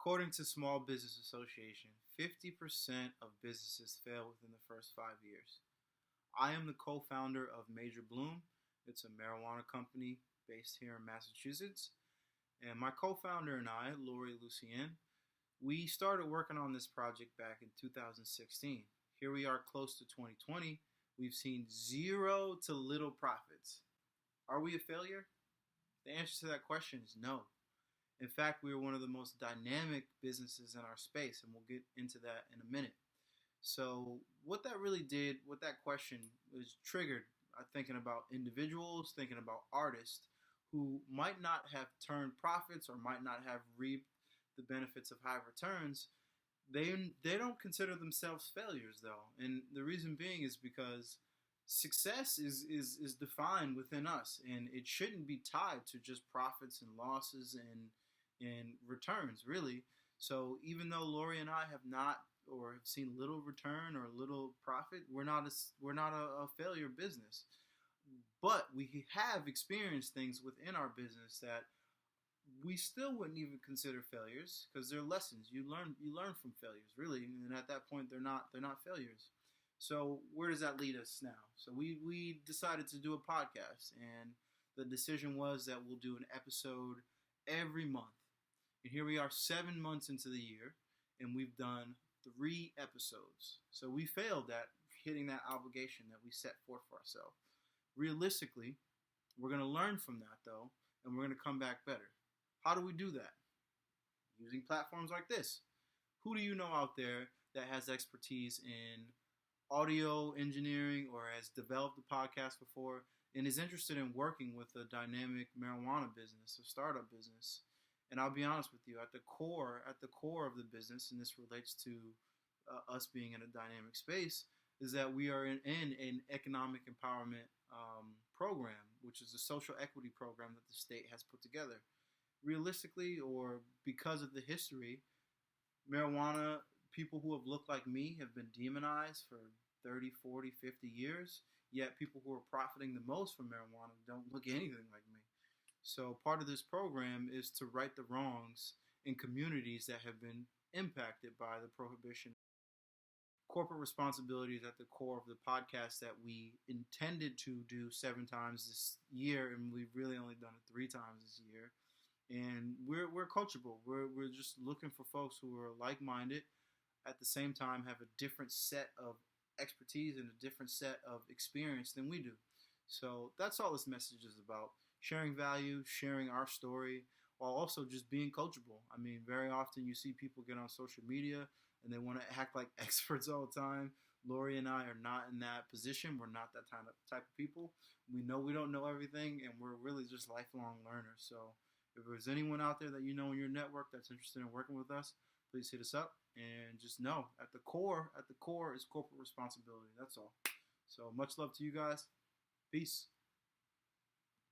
According to Small Business Association, 50% of businesses fail within the first 5 years. I am the co-founder of Major Bloom. It's a marijuana company based here in Massachusetts. And my co-founder and I, Lori Lucien, we started working on this project back in 2016. Here we are close to 2020. We've seen zero to little profits. Are we a failure? The answer to that question is no. In fact, we are one of the most dynamic businesses in our space, and we'll get into that in a minute. So what that really did, what that question was triggered, thinking about individuals, thinking about artists who might not have turned profits or might not have reaped the benefits of high returns. They don't consider themselves failures though, and the reason being is because success is defined within us, and it shouldn't be tied to just profits and losses and returns really. So even though Lori and I have not or have seen little return or little profit, we're not a failure business. But we have experienced things within our business that we still wouldn't even consider failures because they're lessons. You learn from failures really, and at that point they're not failures. So where does that lead us now? So we decided to do a podcast, and the decision was that we'll do an episode every month. And here we are 7 months into the year, and we've done 3 episodes. So we failed at hitting that obligation that we set forth for ourselves. Realistically, we're going to learn from that though, and we're going to come back better. How do we do that? Using platforms like this. Who do you know out there that has expertise in audio engineering or has developed a podcast before and is interested in working with a dynamic marijuana business, a startup business? And I'll be honest with you, at the core of the business, and this relates to us being in a dynamic space, is that we are in an economic empowerment program, which is a social equity program that the state has put together. Realistically, or because of the history, marijuana, people who have looked like me have been demonized for 30, 40, 50 years, yet people who are profiting the most from marijuana don't look anything like me. So part of this program is to right the wrongs in communities that have been impacted by the prohibition. Corporate responsibility is at the core of the podcast that we intended to do 7 times this year, and we've really only done it 3 times this year. And we're coachable. We're just looking for folks who are like-minded, at the same time have a different set of expertise and a different set of experience than we do. So that's all this message is about. Sharing value, sharing our story, while also just being coachable. I mean, very often you see people get on social media and they want to act like experts all the time. Lori and I are not in that position. We're not that type of people. We know we don't know everything, and we're really just lifelong learners. So if there's anyone out there that you know in your network that's interested in working with us, please hit us up. And just know, at the core is corporate responsibility. That's all. So much love to you guys. Peace.